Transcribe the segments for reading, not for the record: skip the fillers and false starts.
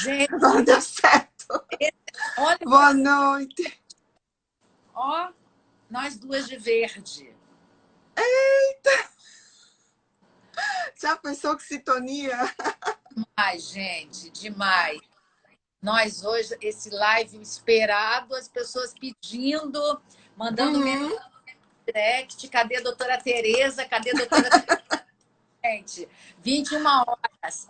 Gente, Agora deu certo. olha, Boa noite. ó, nós duas de verde. Já pensou que sintonia? Ai, gente, demais. Nós hoje, esse live esperado, as pessoas pedindo, mandando mensagem Uhum. no direct. Cadê a doutora Tereza? Cadê a doutora Tereza? Gente, 21 horas.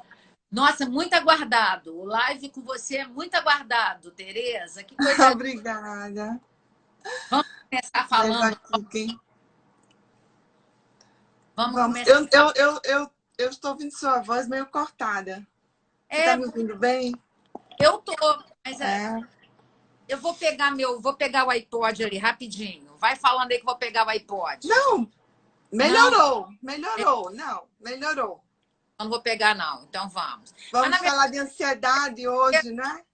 Nossa, muito aguardado. O live com você é muito aguardado, Tereza. Que coisa. Obrigada. Vamos começar Vejo falando. aqui quem. Vamos Vamos. começar. Eu estou ouvindo sua voz meio cortada. Você está É, me ouvindo bem? eu tô, mas É. eu vou pegar o iPod ali rapidinho. Vai falando aí que eu vou pegar o iPod. Não, Não, melhorou. eu Melhorou. Não, melhorou. não vou pegar não. Então vamos. Mas na Vamos verdade falar de ansiedade hoje, né?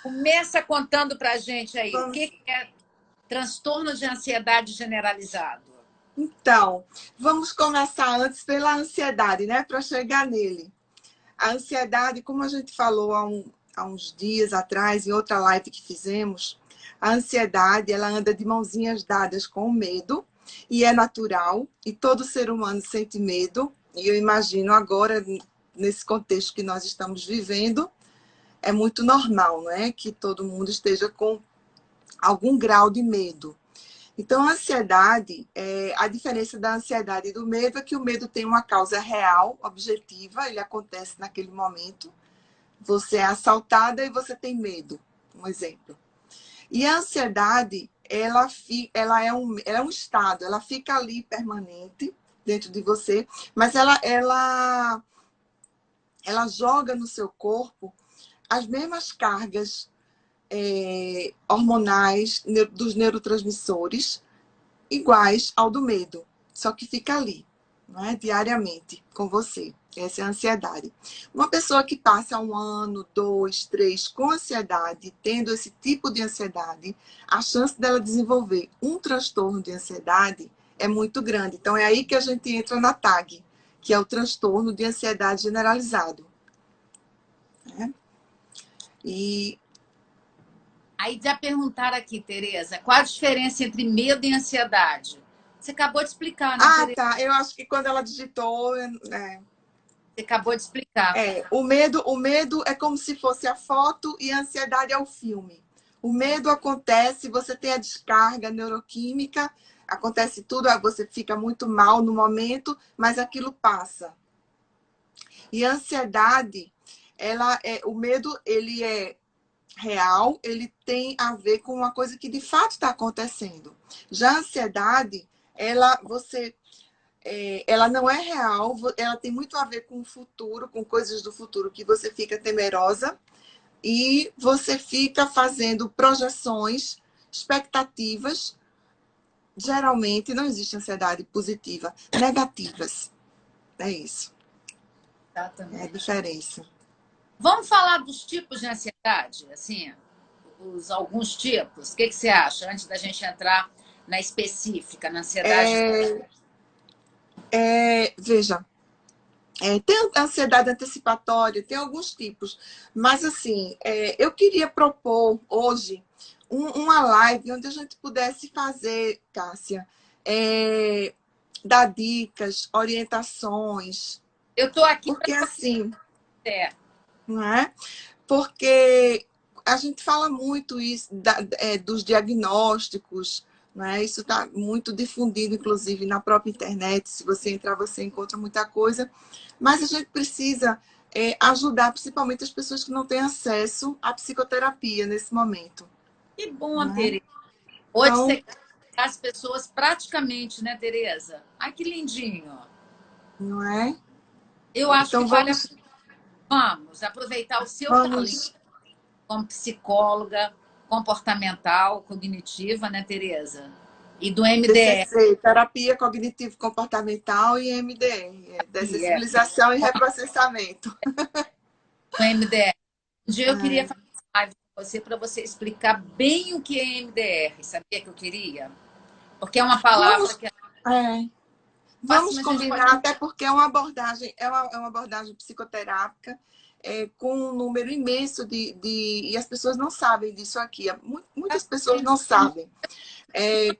começa contando pra gente aí o Vamos. que é transtorno de ansiedade generalizado. Então, vamos começar antes pela ansiedade, né? Para chegar nele. A ansiedade, como a gente falou há uns dias atrás, em outra live que fizemos, a ansiedade, ela anda de mãozinhas dadas com o medo, e é natural, e todo ser humano sente medo, e eu imagino agora, nesse contexto que nós estamos vivendo, é muito normal, não é? Que todo mundo esteja com algum grau de medo. Então, a ansiedade, a diferença da ansiedade e do medo é que o medo tem uma causa real, objetiva, ele acontece naquele momento. Você é assaltada e você tem medo, um exemplo. E a ansiedade, ela é um estado, ela fica ali permanente dentro de você, mas ela joga no seu corpo as mesmas cargas hormonais dos neurotransmissores iguais ao do medo, só que fica ali, não é? Diariamente com você. Essa é a ansiedade. Uma pessoa que passa 1 ano, 2, 3 com ansiedade, tendo esse tipo de ansiedade, a chance dela desenvolver um transtorno de ansiedade é muito grande. Então é aí que a gente entra na TAG, que é o transtorno de ansiedade generalizado. Né? E Aí já perguntaram aqui, Tereza, qual a diferença entre medo e ansiedade? Você acabou de explicar, né, Tereza? tá. Eu acho que quando ela digitou, Você acabou de explicar. o medo é como se fosse a foto e a ansiedade é o filme. O medo acontece, você tem a descarga neuroquímica, acontece tudo, você fica muito mal no momento, mas aquilo passa. E a ansiedade, o medo, ele é real, ele tem a ver com uma coisa que de fato está acontecendo. Já a ansiedade, ela não é real, ela tem muito a ver com o futuro, com coisas do futuro que você fica temerosa e você fica fazendo projeções, expectativas. Geralmente não existe ansiedade positiva, negativas. É isso. É a Exatamente. diferença. Vamos falar dos tipos de ansiedade, assim, alguns tipos. O que você acha, antes da gente entrar na específica, na ansiedade? Veja, tem ansiedade antecipatória, tem alguns tipos, mas assim, eu queria propor hoje uma live onde a gente pudesse fazer, Cássia, dar dicas, orientações, Eu estou aqui para porque assim, você. não é? Porque a gente fala muito isso dos diagnósticos, né? Isso está muito difundido, inclusive, na própria internet. Se você entrar, você encontra muita coisa. Mas a gente precisa ajudar, principalmente as pessoas que não têm acesso à psicoterapia nesse momento. Que bom, Né? Tereza. Hoje você Então, quer as pessoas praticamente, né, Tereza? Ai, que lindinho. não é? Eu acho que Então vale a vamos, pena. Vamos aproveitar o seu talento vamos. como psicóloga comportamental, cognitiva, né, Tereza? E do MDR. TCC, terapia cognitivo-comportamental e MDR, dessensibilização e reprocessamento. Do MDR. Um dia eu queria É. fazer uma live com você para você explicar bem o que é MDR. Sabia que eu queria? Porque é uma palavra Vamos, que é é, fácil, vamos mas a gente pode. combinar, até porque é uma abordagem, é uma abordagem psicoterápica com um número imenso e as pessoas não sabem disso aqui. Muitas pessoas não sabem.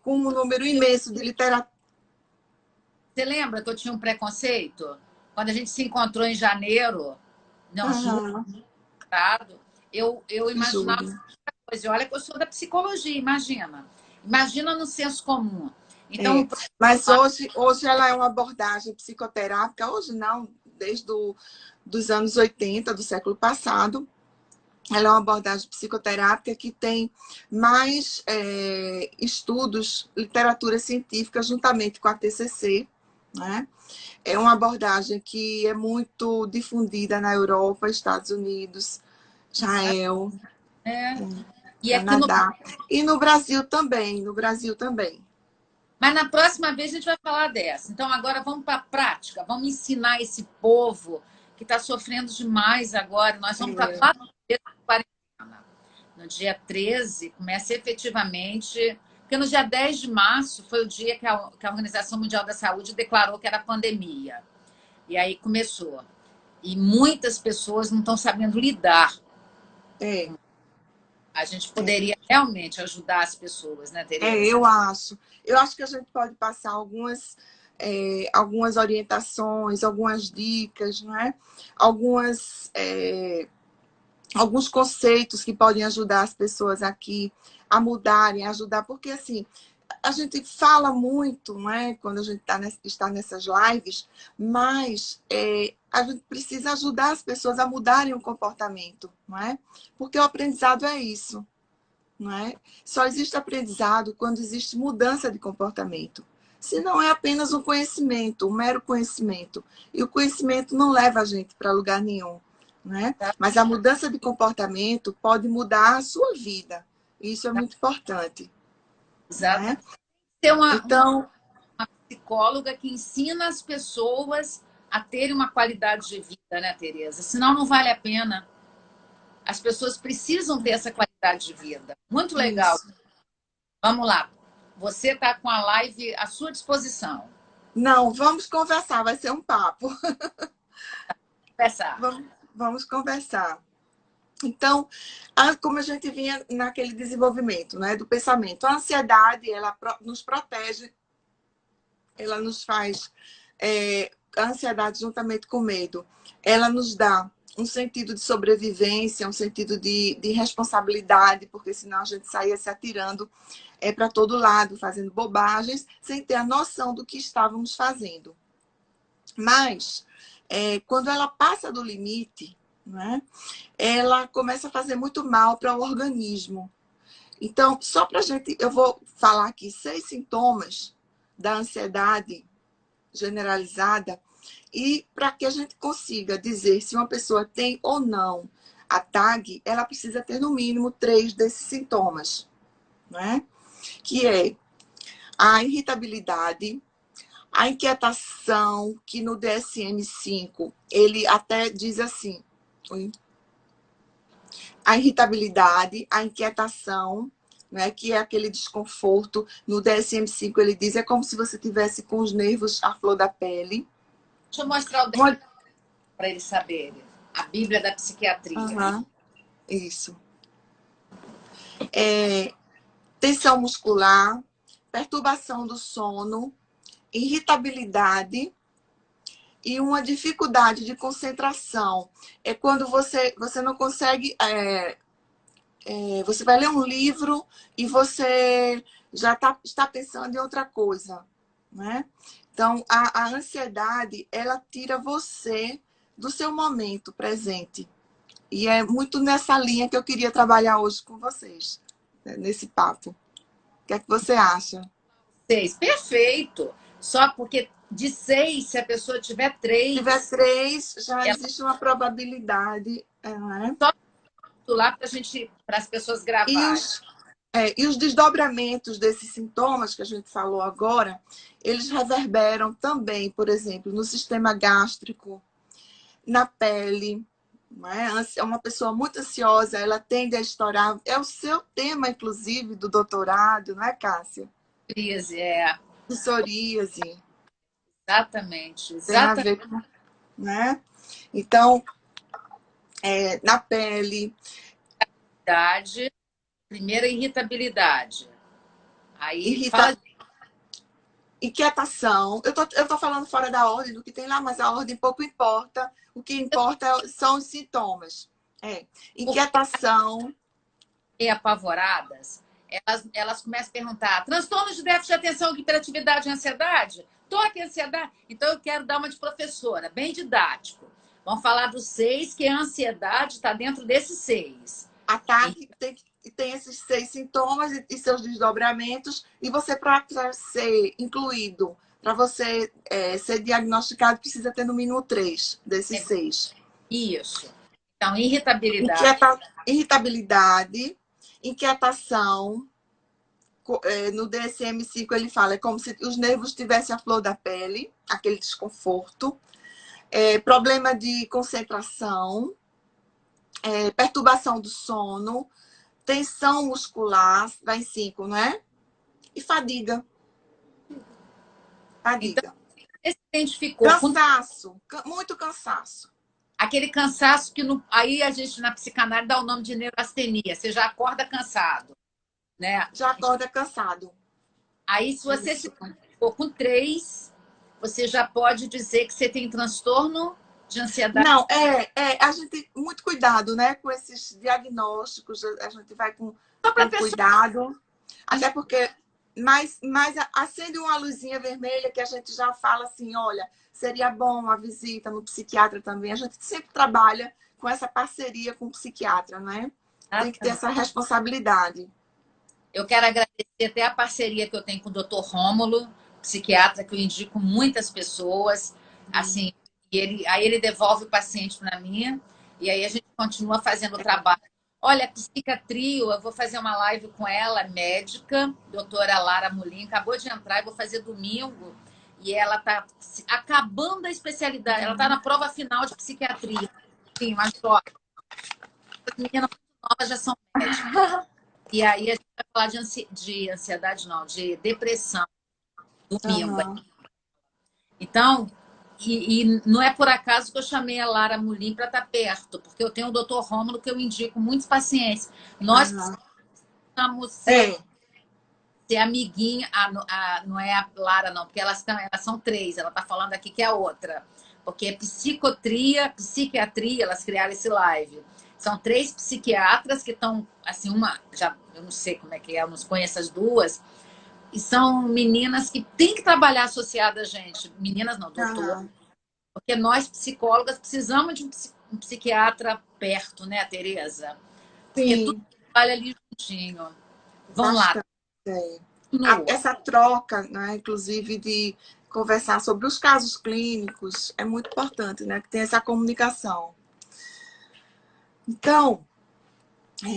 Com um número imenso de literatura. Você lembra que eu tinha um preconceito? Quando a gente se encontrou em janeiro, não, julho, eu imaginava Juro. coisa. Olha que eu sou da psicologia, imagina. Imagina no senso comum. Então, Mas hoje ela é uma abordagem psicoterápica, hoje não, desde dos anos 80 do século passado. Ela é uma abordagem psicoterápica que tem mais estudos, literatura científica, juntamente com a TCC, né? É uma abordagem que é muito difundida na Europa, Estados Unidos, Israel, e aqui no... Canadá. E no Brasil também, no Brasil também. Mas na próxima vez a gente vai falar dessa. Então agora vamos para a prática, vamos ensinar esse povo que está sofrendo demais agora. Nós vamos para 4 dias de quarentena. No dia 13, começa efetivamente... Porque no dia 10 de março foi o dia que a Organização Mundial da Saúde declarou que era pandemia. E aí começou. E muitas pessoas não estão sabendo lidar. A gente poderia realmente ajudar as pessoas, né, Tereza? Eu acho. Eu acho que a gente pode passar algumas orientações, algumas dicas, né? Alguns conceitos que podem ajudar as pessoas aqui a mudarem, a ajudar, porque assim, a gente fala muito, né, quando a gente está nessas lives, mas a gente precisa ajudar as pessoas a mudarem o comportamento, não é? Porque o aprendizado é isso, não é? Só existe aprendizado quando existe mudança de comportamento. Se não é apenas um conhecimento, um mero conhecimento. E o conhecimento não leva a gente para lugar nenhum, né? Mas a mudança de comportamento pode mudar a sua vida. Isso é muito importante. Exato. Né? Ter Então, uma psicóloga que ensina as pessoas a terem uma qualidade de vida, né, Tereza? Senão não vale a pena. As pessoas precisam ter essa qualidade de vida. Muito legal. isso. Vamos lá. Você está com a live à sua disposição. Não, vamos conversar, vai ser um papo. Conversar. Vamos conversar. Então, como a gente vinha naquele desenvolvimento, né, do pensamento, a ansiedade, ela nos protege, ela nos faz, a ansiedade juntamente com o medo, ela nos dá um sentido de sobrevivência, um sentido de responsabilidade, porque senão a gente saía se atirando para todo lado, fazendo bobagens, sem ter a noção do que estávamos fazendo. Mas, quando ela passa do limite, né, ela começa a fazer muito mal para o organismo. Então, só para a gente, eu vou falar aqui 6 sintomas da ansiedade generalizada e para que a gente consiga dizer se uma pessoa tem ou não a TAG, ela precisa ter no mínimo 3 desses sintomas, né? Que é a irritabilidade, a inquietação, que no DSM-5 ele até diz assim, a irritabilidade, a inquietação, né, que é aquele desconforto. No DSM-5 ele diz, é como se você tivesse com os nervos à flor da pele. Deixa eu mostrar o para eles saberem. A Bíblia da Psiquiatria. Isso. Tensão muscular, perturbação do sono, irritabilidade e uma dificuldade de concentração. É quando você não consegue... você vai ler um livro e você já está pensando em outra coisa, né? Então, a ansiedade, ela tira você do seu momento presente. E é muito nessa linha que eu queria trabalhar hoje com vocês, né, nesse papo. O que é que você acha? 6. Perfeito. Só porque de 6, se a pessoa tiver 3... Se tiver 3, já existe uma probabilidade. Né? Só lá para as pessoas gravarem. E os desdobramentos desses sintomas que a gente falou agora, eles reverberam também, por exemplo, no sistema gástrico, na pele. É uma pessoa muito ansiosa, ela tende a estourar. É o seu tema, inclusive, do doutorado, não é, Cássia? Psoríase. Exatamente. Tem a ver com... Né? Então, na pele. Primeira, irritabilidade. Aí Irrita... fala. Inquietação. Eu tô falando fora da ordem do que tem lá, mas a ordem pouco importa. O que importa são os sintomas. Inquietação. E apavoradas, elas começam a perguntar: transtorno de déficit de atenção, hiperatividade e ansiedade? Toque ansiedade. Então, eu quero dar uma de professora, bem didático. Vamos falar dos 6, que a ansiedade está dentro desses 6. A TAG tem esses 6 sintomas e seus desdobramentos, e você, para ser incluído, para você ser diagnosticado, precisa ter no mínimo 3 desses 6. Isso. Então, irritabilidade. Irritabilidade, inquietação. No DSM-5 ele fala, é como se os nervos estivessem à flor da pele, aquele desconforto. Problema de concentração, perturbação do sono, tensão muscular, vai em 5, não é? E fadiga. Então, você se identificou cansaço, muito cansaço. Aquele cansaço que aí a gente na psicanálise dá o nome de neurastenia. Você já acorda cansado, né? Já acorda cansado. Aí, se você se identificou com 3, você já pode dizer que você tem transtorno de ansiedade. Não, a gente tem muito cuidado, né? Com esses diagnósticos, a gente vai com cuidado. Até porque, mas acende uma luzinha vermelha que a gente já fala assim, olha, seria bom uma visita no psiquiatra também. A gente sempre trabalha com essa parceria com o psiquiatra, né? Tem que ter essa responsabilidade. Eu quero agradecer até a parceria que eu tenho com o Dr. Rômulo, psiquiatra, que eu indico muitas pessoas, assim, aí ele devolve o paciente para mim, e aí a gente continua fazendo o trabalho. Olha, psiquiatria, eu vou fazer uma live com ela, médica, doutora Lara Molim, acabou de entrar, eu vou fazer domingo, e ela está acabando a especialidade, ela está na prova final de psiquiatria. Sim, mas ó, as meninas novas já são médicas. E aí a gente vai falar de ansiedade, não, de depressão, domingo. Uhum. Então, e não é por acaso que eu chamei a Lara Molim para estar perto, porque eu tenho o Dr. Rômulo que eu indico muitos pacientes. Nós precisamos ser amiguinha, não é a Lara, não, porque elas são 3, ela está falando aqui que é a outra. Porque é psiquiatria, elas criaram esse live. São 3 psiquiatras que estão, assim, eu não sei como é que é, eu não conheço as duas, e são meninas que têm que trabalhar associadas a gente. Meninas não, doutor. Porque nós, psicólogas, precisamos de um psiquiatra perto, né, Tereza? Porque Sim. tudo trabalha ali juntinho. Vamos lá. Essa troca, né, inclusive, de conversar sobre os casos clínicos, é muito importante, né? Que tem essa comunicação. Então,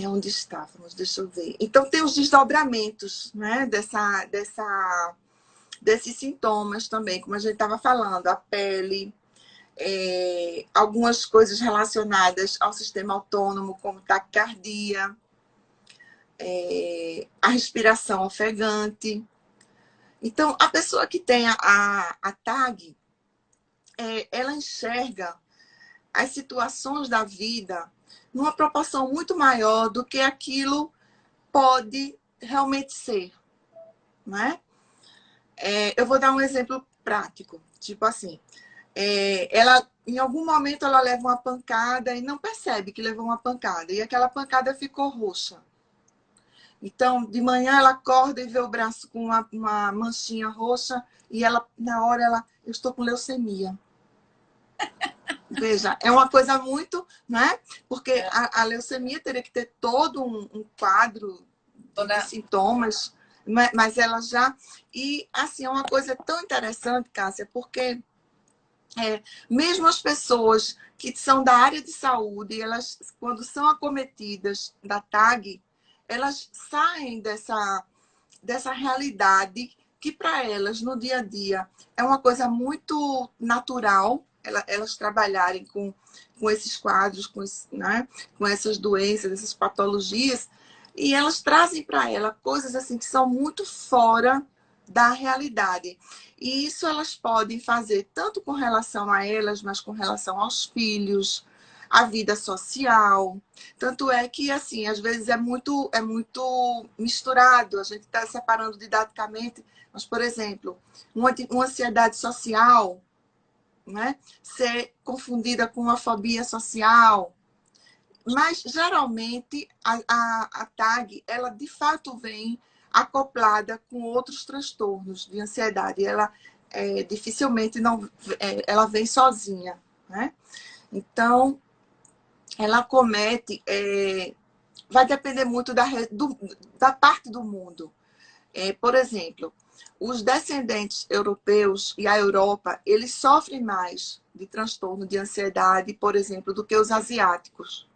onde estávamos? Deixa eu ver. Então, tem os desdobramentos, né? Desses sintomas também, como a gente estava falando, a pele, algumas coisas relacionadas ao sistema autônomo, como taquicardia, a respiração ofegante. Então, a pessoa que tem a TAG, ela enxerga as situações da vida numa proporção muito maior do que aquilo pode realmente ser, né? Eu vou dar um exemplo prático, tipo assim, ela em algum momento ela leva uma pancada e não percebe que levou uma pancada, e aquela pancada ficou roxa. Então, de manhã ela acorda e vê o braço com uma manchinha roxa, e ela, na hora, eu estou com leucemia. Veja, é uma coisa muito, né? Porque a leucemia teria que ter todo um quadro de sintomas, mas ela já... E, assim, é uma coisa tão interessante, Cássia, porque mesmo as pessoas que são da área de saúde, elas, quando são acometidas da TAG, elas saem dessa realidade que, para elas, no dia a dia, é uma coisa muito natural, elas trabalharem com esses quadros, né? Com essas doenças, essas patologias, e elas trazem para ela coisas assim que são muito fora da realidade. E isso elas podem fazer tanto com relação a elas, mas com relação aos filhos, a vida social. Tanto é que, assim, às vezes é muito misturado, a gente está separando didaticamente, mas, por exemplo, uma ansiedade social, né, ser confundida com uma fobia social. Mas, geralmente, a TAG, ela de fato vem acoplada com outros transtornos de ansiedade. Ela dificilmente não, ela vem sozinha, né? Então, ela comete, vai depender muito da parte do mundo. Por exemplo, os descendentes europeus e a Europa, eles sofrem mais de transtorno de ansiedade, por exemplo, do que os asiáticos,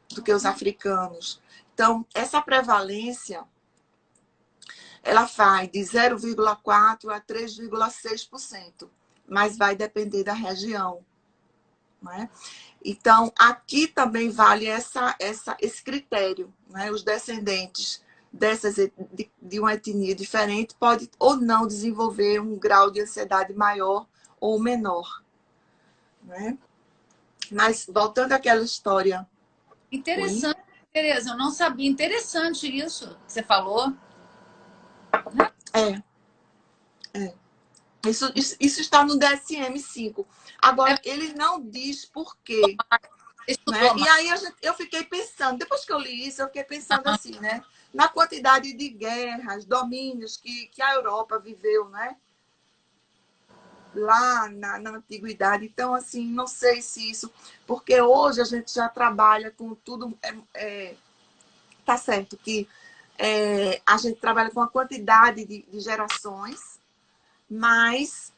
do que os africanos. Então, essa prevalência, ela vai de 0,4% a 3,6%, mas vai depender da região, né? Então, aqui também vale esse critério, né? Os descendentes de uma etnia diferente pode ou não desenvolver um grau de ansiedade maior ou menor, né? Mas, voltando àquela história ruim, Interessante, Tereza. Eu não sabia. Interessante isso que você falou. é, isso está no DSM-5. É Agora, ele não diz por quê, né? estudou E mais. aí eu fiquei pensando, depois que eu li isso, eu fiquei pensando assim, né? Na quantidade de guerras, domínios que a Europa viveu, né? Lá na antiguidade. Então, assim, não sei se isso... Porque hoje a gente já trabalha com tudo... Tá certo que a gente trabalha com a quantidade de gerações, mas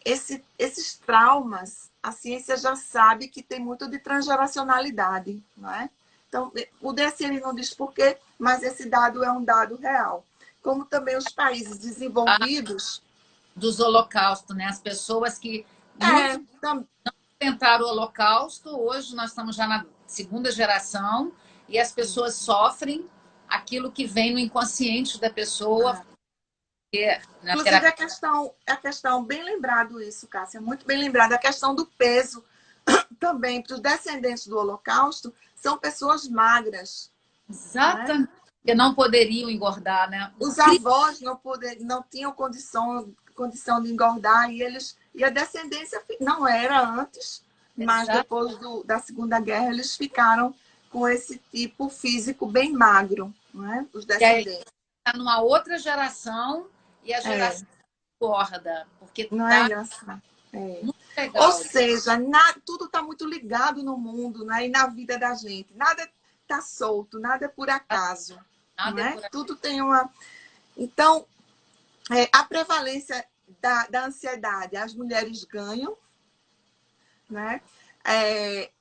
esses traumas, a ciência já sabe que tem muito de transgeracionalidade, não é? Então, o DSM não diz por quê, mas esse dado é um dado real. Como também os países desenvolvidos... Dos holocaustos, né? As pessoas que muitos Tam, tentaram o holocausto, hoje nós estamos já na segunda geração e as pessoas sofrem aquilo que vem no inconsciente da pessoa. Na inclusive, terapia. a questão, bem lembrado isso, Cássia, muito bem lembrado, a questão do peso também para os descendentes do Holocausto são pessoas magras, né? Exatamente. Que não poderiam engordar, né? Os avós não tinham condição de engordar e a descendência não era antes, mas Exato. depois da Segunda Guerra eles ficaram com esse tipo físico bem magro, né? Os E aí descendentes. está numa outra geração e a geração engorda, porque Não é tá engraçado? É. muito Ou legal. seja, tudo está muito ligado no mundo, né? E na vida da gente. Nada está solto, nada é por acaso. Não Nada é é? por aí. Tudo tem uma. Então, a prevalência da ansiedade, as mulheres ganham, né?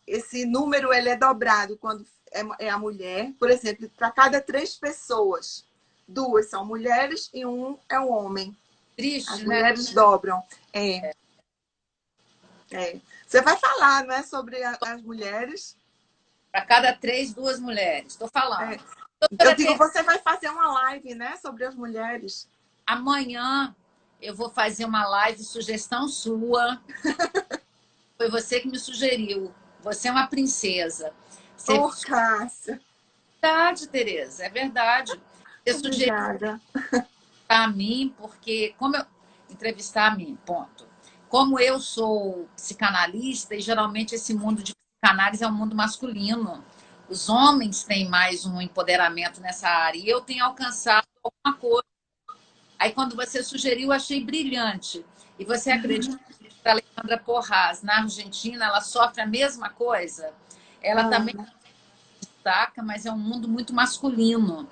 Esse número ele é dobrado quando é a mulher. Por exemplo, para cada 3 pessoas, 2 são mulheres e 1 é um homem. As Triste, né? mulheres dobram. Você vai falar, né, sobre as mulheres? Para cada 3, 2 mulheres. Estou falando. Eu Doutora digo, Tereza, você vai fazer uma live, né, sobre as mulheres. amanhã eu vou fazer uma live, sugestão sua. Foi você que me sugeriu. Você é uma princesa. Você Ô, Cássia, é verdade, Tereza, é verdade. Você sugeriu obrigada. a mim, porque como eu entrevistar a mim, ponto. Como eu sou psicanalista e geralmente esse mundo de psicanálise é um mundo masculino. Os homens têm mais um empoderamento nessa área e eu tenho alcançado alguma coisa. Aí quando você sugeriu, eu achei brilhante. E você acredita que a Alejandra Porras, na Argentina, ela sofre a mesma coisa? Ela também Ah, destaca, mas é um mundo muito masculino.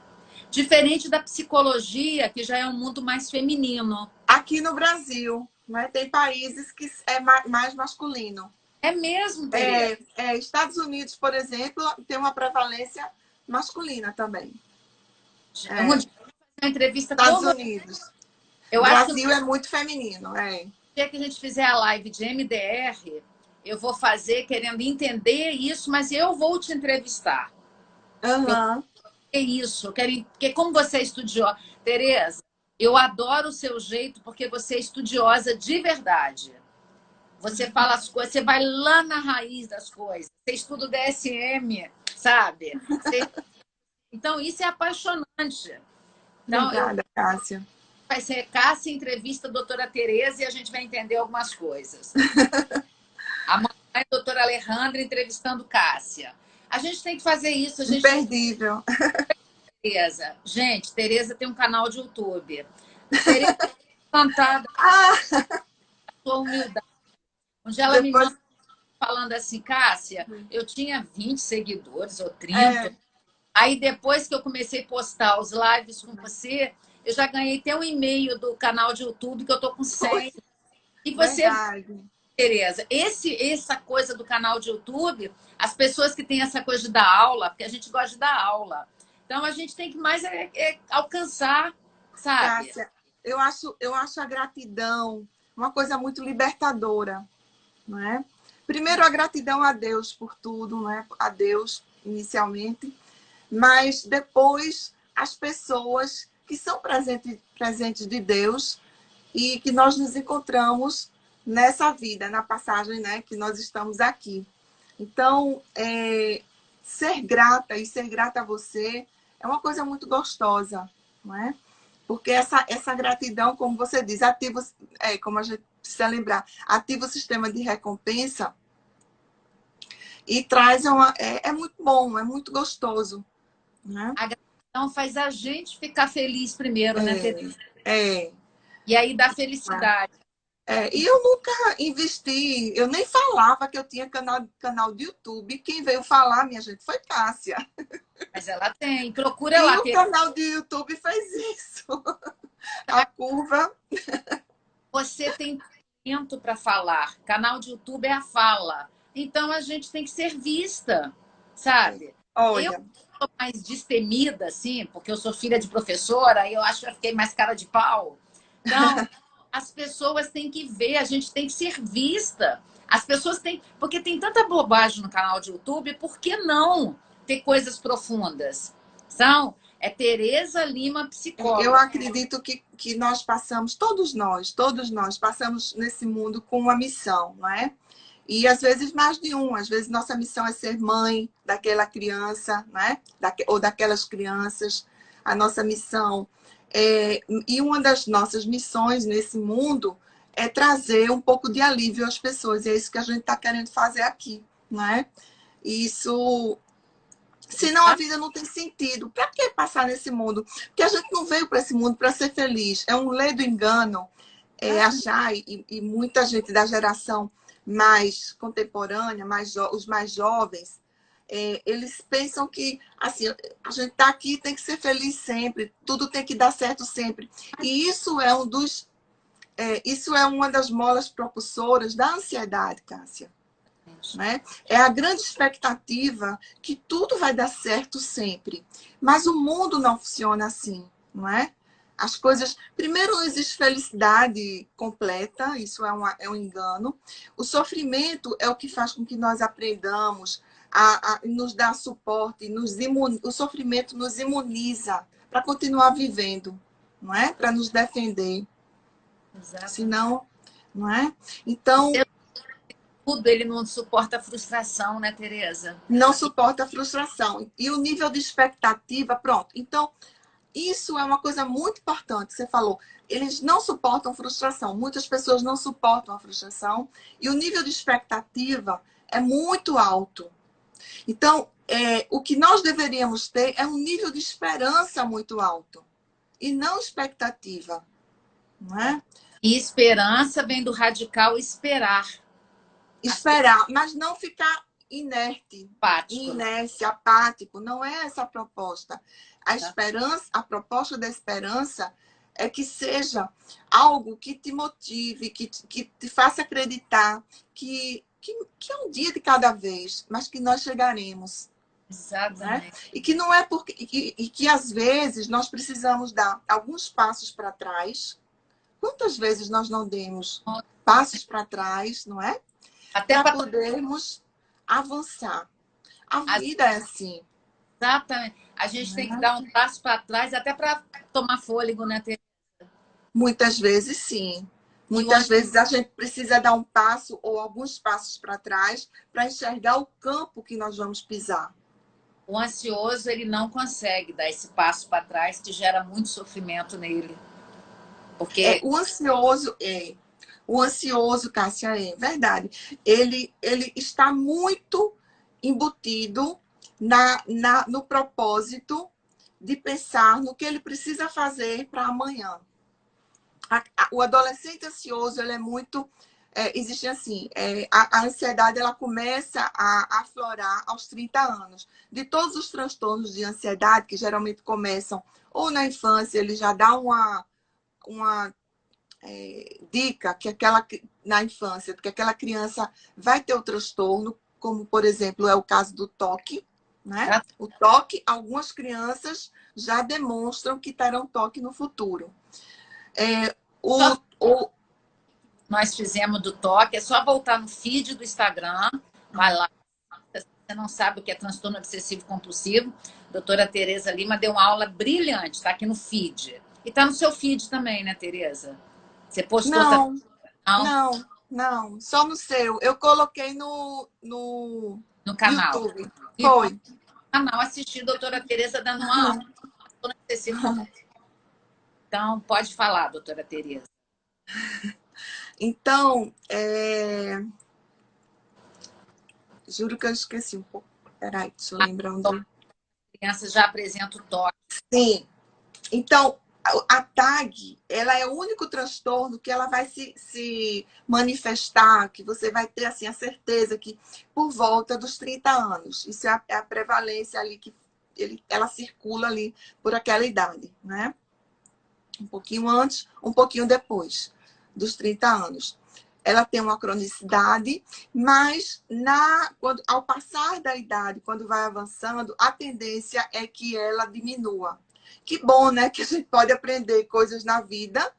Diferente da psicologia, que já é um mundo mais feminino. aqui no Brasil, né, tem países que é mais masculino. É mesmo, Tereza? Estados Unidos, por exemplo, tem uma prevalência masculina também. Um dia eu vou fazer uma entrevista com Estados você. Unidos. Eu acho que no Brasil é muito feminino. dia que a gente fizer a live de MDR, eu vou fazer querendo entender isso, mas eu vou te entrevistar. Uhum. É isso, eu quero, porque como você é estudiosa, Tereza, eu adoro o seu jeito porque você é estudiosa de verdade. Você fala as coisas, você vai lá na raiz das coisas. Você estuda o DSM, sabe? Então, isso é apaixonante. Então, Obrigada, Cássia. vai ser Cássia, entrevista a doutora Tereza e a gente vai entender algumas coisas. Amanhã, a doutora Alejandra entrevistando Cássia. A gente tem que fazer isso. A gente Imperdível. Tereza. Gente, Tereza tem um canal de YouTube. Tereza plantada a sua humildade. Onde ela me manda falando assim, Cássia, eu tinha 20 seguidores ou 30. Aí depois que eu comecei a postar os lives com você, eu já ganhei até um e-mail do canal de YouTube que eu tô com 100. E você, Verdade. Tereza, essa coisa do canal de YouTube, as pessoas que têm essa coisa de dar aula, porque a gente gosta de dar aula. Então a gente tem que mais alcançar, sabe? Cássia, eu acho a gratidão uma coisa muito libertadora, não é? Primeiro, a gratidão a Deus por tudo, não é? A Deus, inicialmente, mas depois as pessoas que são presentes de Deus e que nós nos encontramos nessa vida, na passagem, né, que nós estamos aqui. Então, ser grata e ser grata a você é uma coisa muito gostosa, não é? Porque essa gratidão, como você diz, ativa, como a gente precisa lembrar, ativa o sistema de recompensa e traz é muito bom, é muito gostoso, né? A gratidão faz a gente ficar feliz primeiro, né, Tereza? É. E aí dá felicidade. E eu nunca investi, eu nem falava que eu tinha canal de YouTube. Quem veio falar, minha gente, foi Cássia. Mas ela tem, procura lá. E o canal de YouTube fez isso. A curva. Você tem talento para falar. Canal de YouTube é a fala. Então a gente tem que ser vista, sabe? Olha. Eu sou mais destemida, assim, porque eu sou filha de professora, e eu acho que eu fiquei mais cara de pau. Então, as pessoas têm que ver, a gente tem que ser vista. As pessoas têm. Porque tem tanta bobagem no canal de YouTube, por que não ter coisas profundas? São. É Tereza Lima, psicóloga. Eu acredito que nós passamos, todos nós passamos nesse mundo com uma missão, não é? E às vezes mais de um. Às vezes nossa missão é ser mãe daquela criança, né? Ou daquelas crianças. A nossa missão e uma das nossas missões nesse mundo é trazer um pouco de alívio às pessoas. E é isso que a gente está querendo fazer aqui, né? Isso. Senão a vida não tem sentido. Para que passar nesse mundo? Porque a gente não veio para esse mundo para ser feliz. É um ledo engano achar, e muita gente da geração mais contemporânea, os mais jovens, eles pensam que assim, a gente está aqui, tem que ser feliz sempre, tudo tem que dar certo sempre. E isso é uma das molas propulsoras da ansiedade, Cássia. Né? É a grande expectativa que tudo vai dar certo sempre. Mas o mundo não funciona assim, não é? As coisas... Primeiro, não existe felicidade completa, isso é um engano. O sofrimento é o que faz com que nós aprendamos a nos dar suporte, o sofrimento nos imuniza para continuar vivendo, não é? Para nos defender. Exato. Senão, não é? Então... Tudo, ele não suporta a frustração, né, Tereza? Não suporta a frustração. E o nível de expectativa, pronto. Então, isso é uma coisa muito importante. Você falou, eles não suportam frustração. Muitas pessoas não suportam a frustração. E o nível de expectativa é muito alto. Então, o que nós deveríamos ter é um nível de esperança muito alto. E não expectativa. Não é? E esperança vem do radical esperar. Esperar, mas não ficar inerte, Apático. inércia, apático. Não é essa a proposta. A esperança, a proposta da esperança é que seja algo que te motive, que te faça acreditar que é um dia de cada vez, mas que nós chegaremos. Exatamente. Né? E que não é porque e que às vezes nós precisamos dar alguns passos para trás. Quantas vezes nós não demos passos para trás, não é? Até para podermos avançar. A vida é assim. Exatamente. A gente tem que dar um passo para trás, até para tomar fôlego, né, Tereza? Muitas vezes, sim. Muitas vezes a gente precisa dar um passo ou alguns passos para trás para enxergar o campo que nós vamos pisar. O ansioso, ele não consegue dar esse passo para trás, que gera muito sofrimento nele. Porque O ansioso, Cássia, é verdade. Ele está muito embutido no propósito de pensar no que ele precisa fazer para amanhã. O adolescente ansioso, ele é muito... existe assim, a ansiedade ela começa a aflorar aos 30 anos. De todos os transtornos de ansiedade, que geralmente começam ou na infância, ele já dá uma dica que na infância, que aquela criança vai ter o transtorno, como, por exemplo, é o caso do toque, né? O toque, algumas crianças já demonstram que terão toque no futuro. Nós fizemos do toque, é só voltar no feed do Instagram, vai lá. Se você não sabe o que é transtorno obsessivo compulsivo, a doutora Tereza Lima deu uma aula brilhante, está aqui no feed. E está no seu feed também, né, Tereza? Você postou não, também? não, só no seu. Eu coloquei no canal. YouTube. E Foi. no canal assisti a doutora Tereza dando uma aula. Então, pode falar, doutora Tereza. Então, juro que eu esqueci um pouco. Peraí, deixa eu lembrar onde... A criança já apresenta o toque. Sim. Então, a TAG, ela é o único transtorno que ela vai se manifestar, que você vai ter assim, a certeza que por volta dos 30 anos. Isso é a prevalência ali, que ela circula ali por aquela idade, né? Um pouquinho antes, um pouquinho depois dos 30 anos. Ela tem uma cronicidade, mas ao passar da idade, quando vai avançando, a tendência é que ela diminua. Que bom, né? Que a gente pode aprender coisas na vida,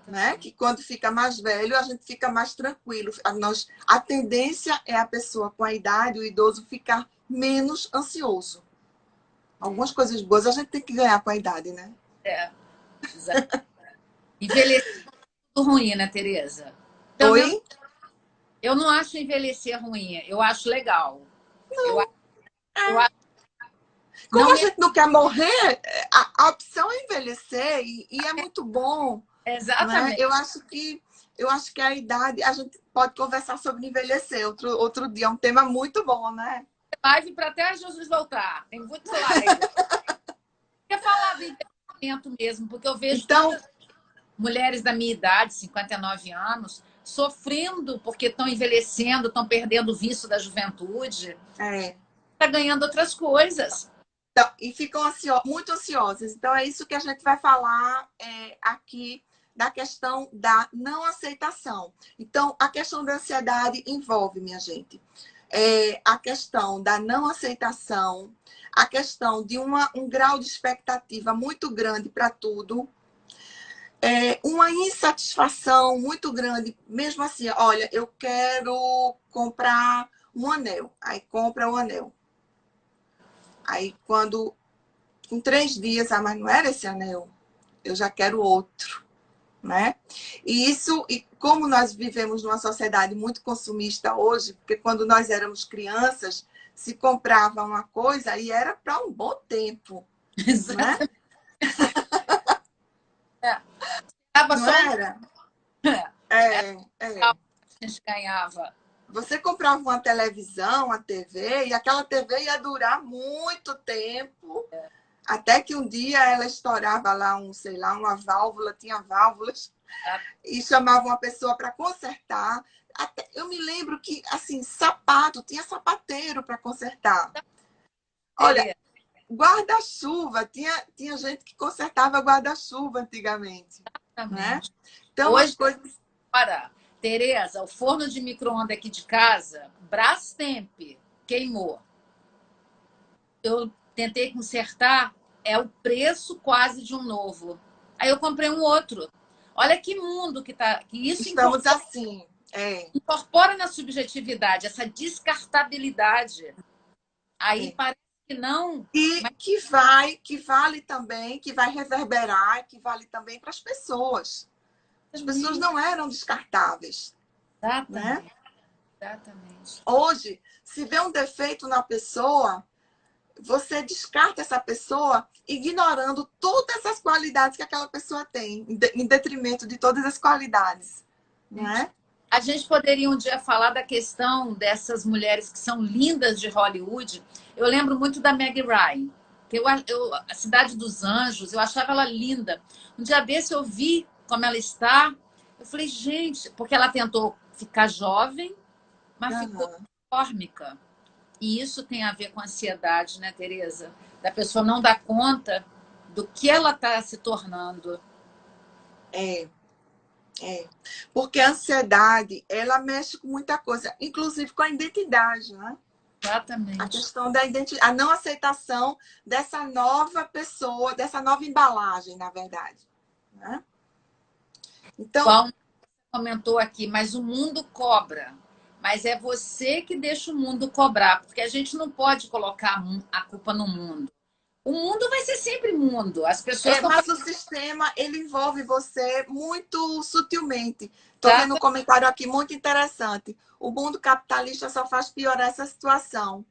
né? Que quando fica mais velho, a gente fica mais tranquilo. A tendência é a pessoa com a idade, o idoso, ficar menos ansioso. Algumas coisas boas a gente tem que ganhar com a idade, né? Exato. Envelhecer é ruim, né, Tereza? Oi? Eu não acho envelhecer ruim, eu acho legal. Não. Eu acho... Como a gente não quer morrer, a opção é envelhecer e é muito bom. Exatamente. Né? Eu acho que a idade, a gente pode conversar sobre envelhecer outro dia, é um tema muito bom, né? Live para até Jesus voltar. Tem muito live. Quer falar do envelhecimento mesmo, porque eu vejo mulheres da minha idade, 59 anos, sofrendo porque estão envelhecendo, estão perdendo o vício da juventude. Está ganhando outras coisas. Então, e ficam muito ansiosas. Então, é isso que a gente vai falar aqui, da questão da não aceitação. Então, a questão da ansiedade envolve, minha gente, a questão da não aceitação, a questão de um grau de expectativa muito grande para tudo, uma insatisfação muito grande, mesmo assim, olha, eu quero comprar um anel, aí compra o anel. Aí, com 3 dias, mas não era esse anel, eu já quero outro, né? E como nós vivemos numa sociedade muito consumista hoje, porque quando nós éramos crianças, se comprava uma coisa e era para um bom tempo, né? Não era? A gente ganhava. Você comprava uma televisão, uma TV, e aquela TV ia durar muito tempo, até que um dia ela estourava lá, uma válvula, tinha válvulas, e chamava uma pessoa para consertar. Eu me lembro que, assim, tinha sapateiro para consertar. Olha, guarda-chuva, tinha gente que consertava guarda-chuva antigamente. Né? Então, hoje, as coisas... Tereza, o forno de micro-ondas aqui de casa, Brastemp, queimou. Eu tentei consertar, é o preço quase de um novo. Aí eu comprei um outro. Olha que mundo que isso Estamos assim. Incorpora na subjetividade essa descartabilidade. Aí parece que não. E que vale também, que vai reverberar, que vale também para as pessoas. As pessoas não eram descartáveis, né? Exatamente. Exatamente. Hoje, se vê um defeito na pessoa, você descarta essa pessoa ignorando todas as qualidades que aquela pessoa tem, em detrimento de todas as qualidades, né? A gente poderia um dia falar da questão dessas mulheres que são lindas de Hollywood. Eu lembro muito da Meg Ryan, que a Cidade dos Anjos, eu achava ela linda. Um dia desse eu vi como ela está, eu falei, gente, porque ela tentou ficar jovem, mas ficou fórmica. E isso tem a ver com ansiedade, né, Tereza? Da pessoa não dar conta do que ela está se tornando. É. Porque a ansiedade, ela mexe com muita coisa, inclusive com a identidade, né? Exatamente. A questão da identidade, a não aceitação dessa nova pessoa, dessa nova embalagem, na verdade, né? Então, Bom, comentou aqui, mas o mundo cobra. Mas é você que deixa o mundo cobrar, porque a gente não pode colocar a culpa no mundo. O mundo vai ser sempre mundo. As pessoas estão mas o sistema, ele envolve você muito sutilmente. Estou fazendo. vendo um comentário aqui muito interessante. O mundo capitalista só faz piorar essa situação.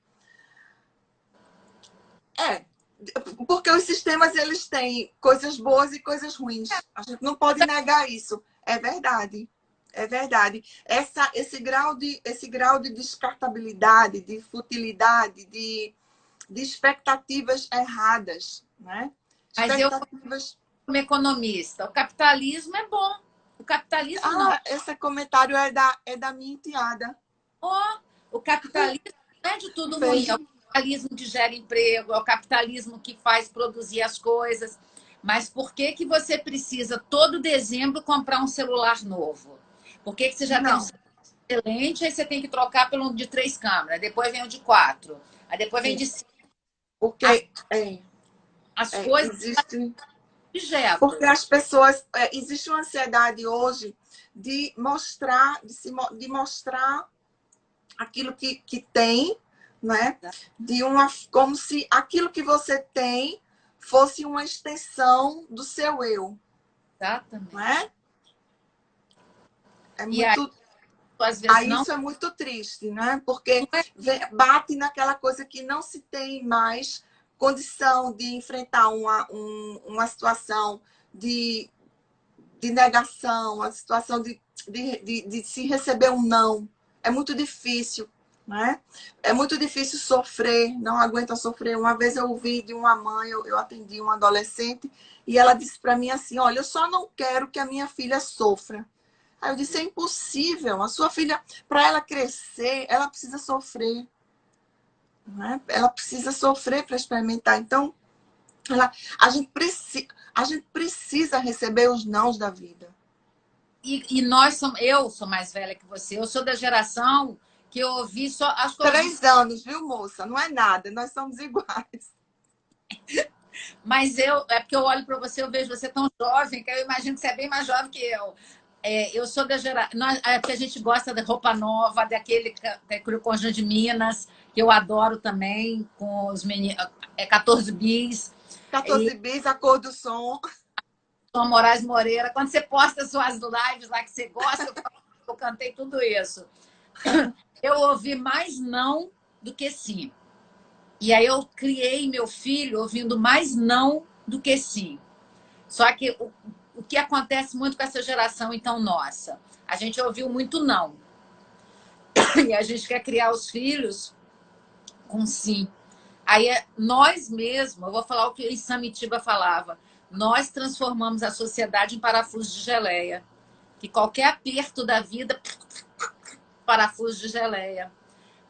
Porque os sistemas, eles têm coisas boas e coisas ruins. A gente não pode negar isso. É verdade. É verdade. Esse grau de descartabilidade, de futilidade, de expectativas erradas, né? Mas eu, Expectativas. como economista, o capitalismo é bom. O capitalismo não. Esse comentário é da minha enteada. Oh, o capitalismo não é de tudo ruim. Fez. É o capitalismo que gera emprego, é o capitalismo que faz produzir as coisas. Mas por que que você precisa todo dezembro comprar um celular novo? Por que que você já tem um Não, celular excelente, aí você tem que trocar pelo de 3 câmeras, depois vem o de 4, aí depois vem de 5. porque As coisas existe. objeto. Porque as pessoas. Existe uma ansiedade hoje de mostrar, de mostrar aquilo que tem, né? Como se aquilo que você tem fosse uma extensão do seu eu. Exatamente. Não é? E aí, muito. às vezes, não. Isso é muito triste, né? Porque Não é bate naquela coisa que não se tem mais condição de enfrentar uma situação de negação, a situação de se receber um não. É muito difícil, né? É muito difícil sofrer, não aguenta sofrer. Uma vez eu ouvi de uma mãe, eu atendi uma adolescente, e ela disse para mim assim, olha, eu só não quero que a minha filha sofra. Aí eu disse, é impossível. A sua filha, para ela crescer, ela precisa sofrer. Né? Ela precisa sofrer para experimentar. Então, a gente precisa receber os nãos da vida. E nós somos, eu sou mais velha que você, eu sou da geração que eu ouvi só. Acho que eu ouvi, 3 anos, viu, moça? Não é nada, nós somos iguais. mas é porque eu olho para você, eu vejo você tão jovem, que eu imagino que você é bem mais jovem que eu. Eu sou da geração. É porque a gente gosta da roupa nova, daquele conjunto de Minas, que eu adoro também, com os meninos. 14 bis. 14 bis, a cor do som. Tom Moraes Moreira. Quando você posta suas lives lá que você gosta, eu cantei tudo isso. Eu ouvi mais não do que sim. E aí eu criei meu filho ouvindo mais não do que sim. Só que o que acontece muito com essa geração, então, nossa, a gente ouviu muito não. E a gente quer criar os filhos com sim. Aí nós mesmos, eu vou falar o que o Samitiba falava, nós transformamos a sociedade em parafuso de geleia. Que qualquer aperto da vida, parafuso de geleia.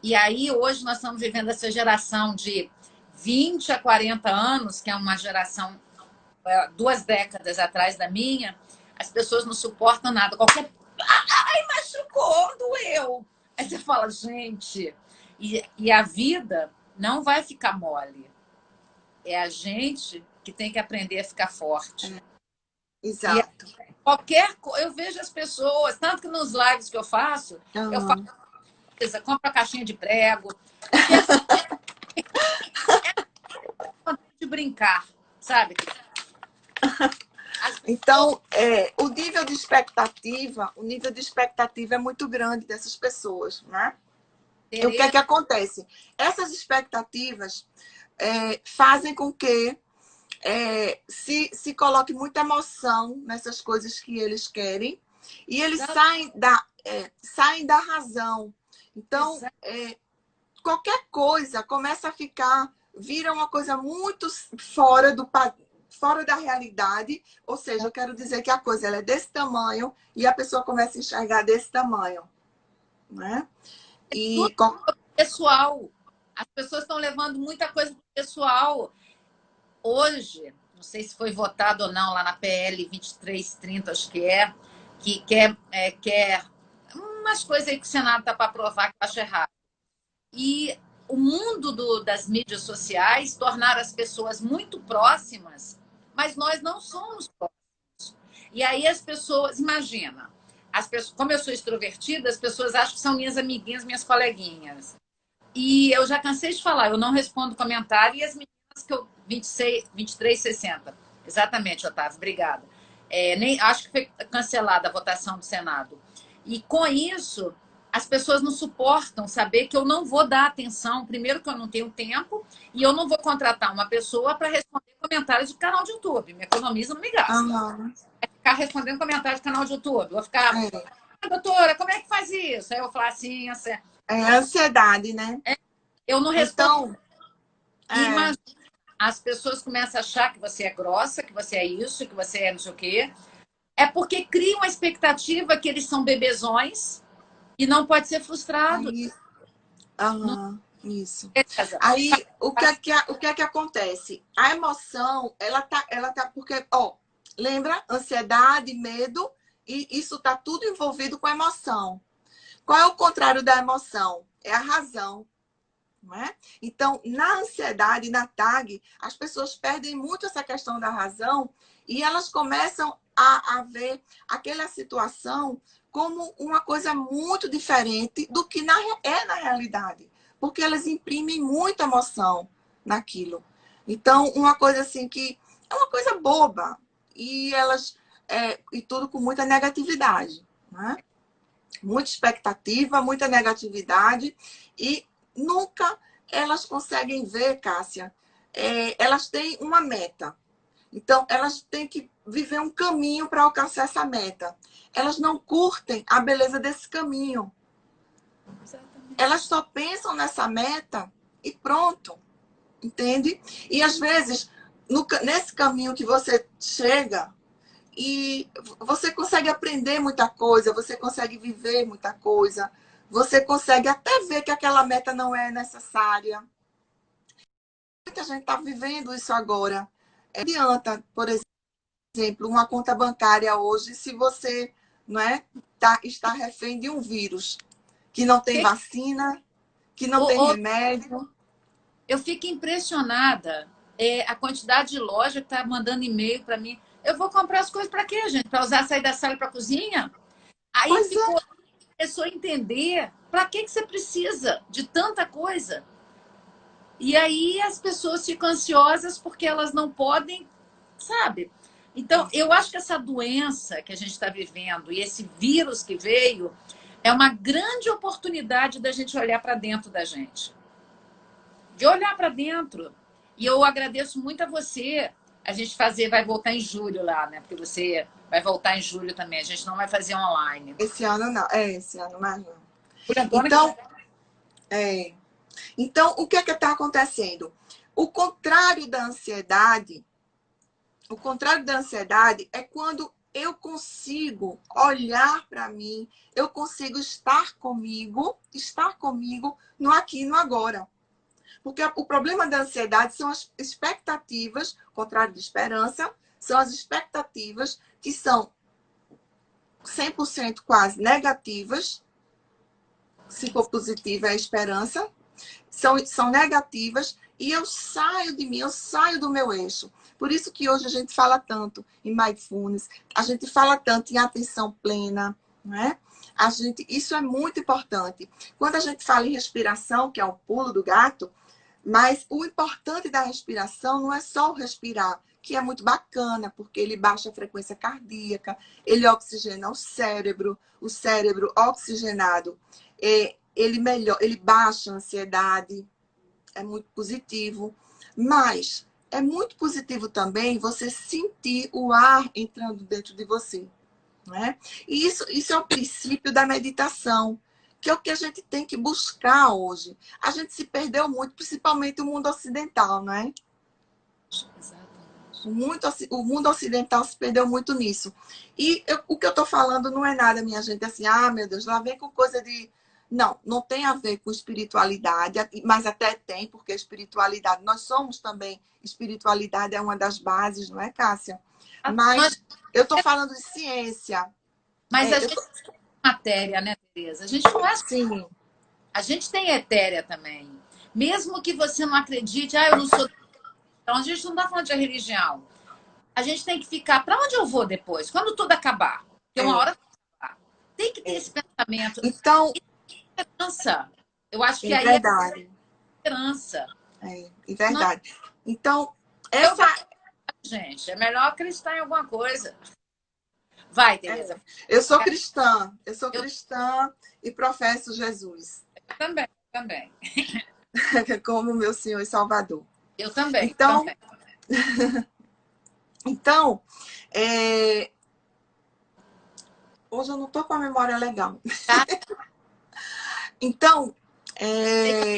E aí, hoje, nós estamos vivendo essa geração de 20 a 40 anos, que é uma geração 2 décadas atrás da minha, as pessoas não suportam nada. Qualquer. Ai, machucou, doeu. Aí você fala, gente, e a vida não vai ficar mole. É a gente que tem que aprender a ficar forte. Exato. E qualquer coisa, eu vejo as pessoas, tanto que nos lives que eu faço compra caixinha de prego. É de brincar, sabe? Então, o nível de expectativa, é muito grande dessas pessoas, né? E o que é que acontece? Essas expectativas fazem com que se coloque muita emoção nessas coisas que eles querem e eles saem da razão. Então, qualquer coisa começa a vira uma coisa muito fora da realidade, ou seja, eu quero dizer que a coisa ela é desse tamanho e a pessoa começa a enxergar desse tamanho, né? E pessoal, as pessoas estão levando muita coisa pro pessoal. Hoje, não sei se foi votado ou não lá na PL 2330, acho que quer umas coisas aí que o Senado está para aprovar que eu acho errado. E o mundo das mídias sociais tornaram as pessoas muito próximas, mas nós não somos próximos. E aí as pessoas, imagina, como eu sou extrovertida, as pessoas acham que são minhas amiguinhas, minhas coleguinhas. E eu já cansei de falar, eu não respondo comentário, e as meninas que eu 2360. Exatamente, Otávio, obrigada. Acho que foi cancelada a votação do Senado. E com isso, as pessoas não suportam saber que eu não vou dar atenção. Primeiro que eu não tenho tempo e eu não vou contratar uma pessoa para responder comentários de canal de YouTube. Me economiza, não me gasta. Uhum. É ficar respondendo comentários de canal de YouTube. Eu vou ficar, doutora, como é que faz isso? Aí eu vou falar assim, assim. É ansiedade, né? Eu não respondo. Então, imagina, as pessoas começam a achar que você é grossa, que você é isso, que você é não sei o quê. É porque criam a expectativa que eles são bebezões e não pode ser frustrado. Isso. Aí, o que é que acontece? A emoção, ela tá porque, lembra? Ansiedade, medo, e isso tá tudo envolvido com a emoção. Qual é o contrário da emoção? É a razão. Não é? Então, na ansiedade, na TAG, as pessoas perdem muito essa questão da razão e elas começam a ver aquela situação como uma coisa muito diferente do que é na realidade. Porque elas imprimem muita emoção naquilo. Então, uma coisa assim que é uma coisa boba. E elas e tudo com muita negatividade. Né? Muita expectativa, muita negatividade. E nunca elas conseguem ver, Cássia. Elas têm uma meta. Então, elas têm que viver um caminho para alcançar essa meta. Elas não curtem a beleza desse caminho. Exatamente. Elas só pensam nessa meta e pronto. Entende? E às vezes, nesse caminho que você chega, e você consegue aprender muita coisa, você consegue viver muita coisa, você consegue até ver que aquela meta não é necessária. Muita gente está vivendo isso agora. Não adianta, por exemplo, uma conta bancária hoje, se você está refém de um vírus que não tem vacina, que não tem remédio. Eu fico impressionada a quantidade de loja que está mandando e-mail para mim. Eu vou comprar as coisas para quê, gente? Para usar, sair da sala para a cozinha? Aí ficou a pessoa entender para que você precisa de tanta coisa. E aí as pessoas ficam ansiosas porque elas não podem, sabe? Então, eu acho que essa doença que a gente está vivendo e esse vírus que veio é uma grande oportunidade da gente olhar para dentro da gente. De olhar para dentro. E eu agradeço muito a você. A gente vai voltar em julho lá, né? Porque você vai voltar em julho também. A gente não vai fazer online. Esse ano não. Esse ano mais não. Então, o que é que está acontecendo? O contrário da ansiedade é quando eu consigo olhar para mim, eu consigo estar comigo no aqui e no agora. Porque o problema da ansiedade são as expectativas, contrário de esperança, são as expectativas que são 100% quase negativas. Se for positiva é a esperança. São negativas e eu saio de mim, eu saio do meu eixo. Por isso que hoje a gente fala tanto em mindfulness, a gente fala tanto em atenção plena, né? Isso é muito importante. Quando a gente fala em respiração, que é o pulo do gato, mas o importante da respiração não é só o respirar, que é muito bacana, porque ele baixa a frequência cardíaca, ele oxigena o cérebro oxigenado, ele baixa a ansiedade, é muito positivo. Mas é muito positivo também você sentir o ar entrando dentro de você, né? E isso é o princípio da meditação, que é o que a gente tem que buscar hoje. A gente se perdeu muito, principalmente o mundo ocidental, né? O mundo ocidental se perdeu muito nisso. E o que eu estou falando não é nada, minha gente, assim, ah, meu Deus, lá vem com coisa de... Não, não tem a ver com espiritualidade, mas até tem, porque a espiritualidade, nós somos também, espiritualidade é uma das bases, não é, Cássia? Mas eu estou falando de ciência. Mas a gente tem matéria, né, Tereza? A gente não é... Sim. A gente tem etérea também. Mesmo que você não acredite, ah, eu não sou... Então, a gente não está falando de religião. A gente tem que ficar... Para onde eu vou depois? Quando tudo acabar? Tem uma hora que acabar. Tem que ter esse pensamento. Então... Esperança. Eu acho que é aí verdade. é esperança. É verdade. Então, Gente, é melhor acreditar em alguma coisa. Vai, Tereza. Eu sou cristã. Eu sou cristã e professo Jesus. Eu também. Como meu Senhor e Salvador. Eu também. Então, também. Então, hoje eu não estou com a memória legal. Tá? Então,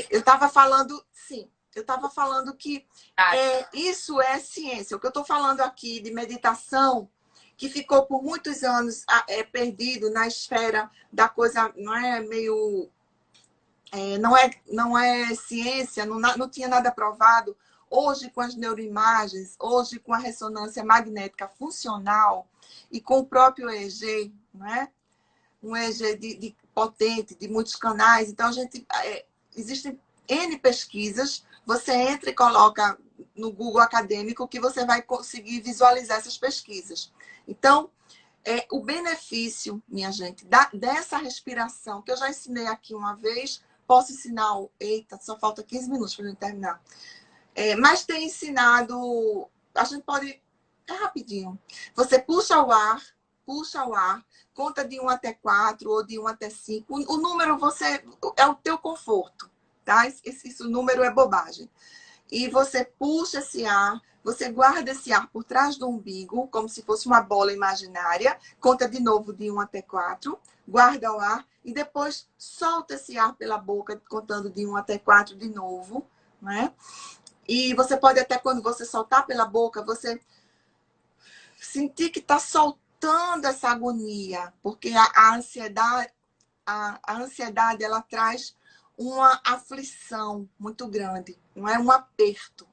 eu estava falando, sim, eu estava falando que isso é ciência. O que eu estou falando aqui de meditação, que ficou por muitos anos perdido na esfera da coisa, não é meio... não é ciência, não tinha nada provado. Hoje, com as neuroimagens, hoje com a ressonância magnética funcional e com o próprio EEG, né? Um EEG potente, de muitos canais. Então, existem N pesquisas. Você entra e coloca no Google acadêmico que você vai conseguir visualizar essas pesquisas. Então, o benefício, minha gente, dessa respiração, que eu já ensinei aqui uma vez, posso ensinar... Eita, só falta 15 minutos para a gente terminar. Mas tem ensinado... A gente pode... É rapidinho. Você puxa o ar, conta de 1 até 4 ou de 1 até 5. O número é o teu conforto, tá? Esse número é bobagem. E você puxa esse ar, você guarda esse ar por trás do umbigo, como se fosse uma bola imaginária, conta de novo de 1 até 4, guarda o ar e depois solta esse ar pela boca, contando de 1 até 4 de novo, né? E você pode até, quando você soltar pela boca, você sentir que está soltando essa agonia, porque a ansiedade, ela traz uma aflição muito grande, não é um aperto,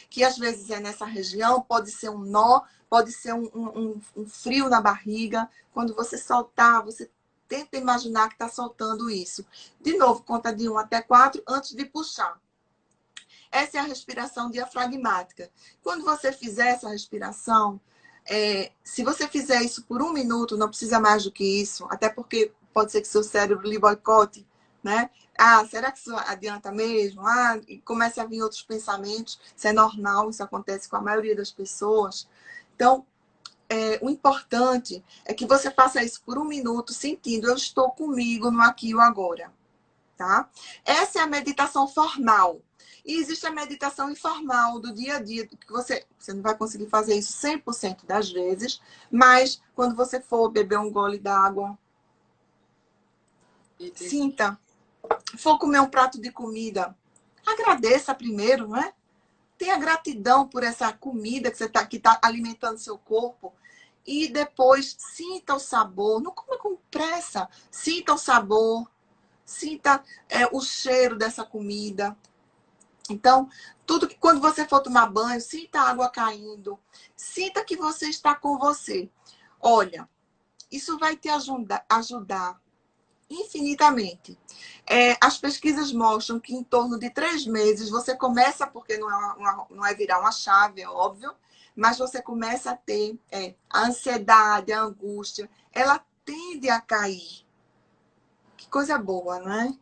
que às vezes é nessa região, pode ser um nó, pode ser um frio na barriga. Quando você soltar, você tenta imaginar que está soltando isso. De novo, conta de 1 até 4 antes de puxar. Essa é a respiração diafragmática. Quando você fizer essa respiração, se você fizer isso por 1 minuto, não precisa mais do que isso, até porque pode ser que seu cérebro lhe boicote, né? Ah, será que isso adianta mesmo? Ah, e começa a vir outros pensamentos. Isso é normal, isso acontece com a maioria das pessoas. Então, o importante é que você faça isso por 1 minuto, sentindo, eu estou comigo no aqui e o agora, tá? Essa é a meditação formal. E existe a meditação informal do dia a dia, que você não vai conseguir fazer isso 100% das vezes, mas quando você for beber um gole d'água, sinta. For comer um prato de comida, agradeça primeiro, não é? Tenha gratidão por essa comida que está alimentando seu corpo. E depois sinta o sabor. Não coma com pressa. Sinta o sabor. Sinta o cheiro dessa comida. Então, quando você for tomar banho, sinta a água caindo. Sinta que você está com você. Olha, isso vai te ajudar infinitamente. As pesquisas mostram que em torno de 3 meses, você começa, porque não é virar uma chave, é óbvio, mas você começa a ter a ansiedade, a angústia, ela tende a cair. Que coisa boa, não é?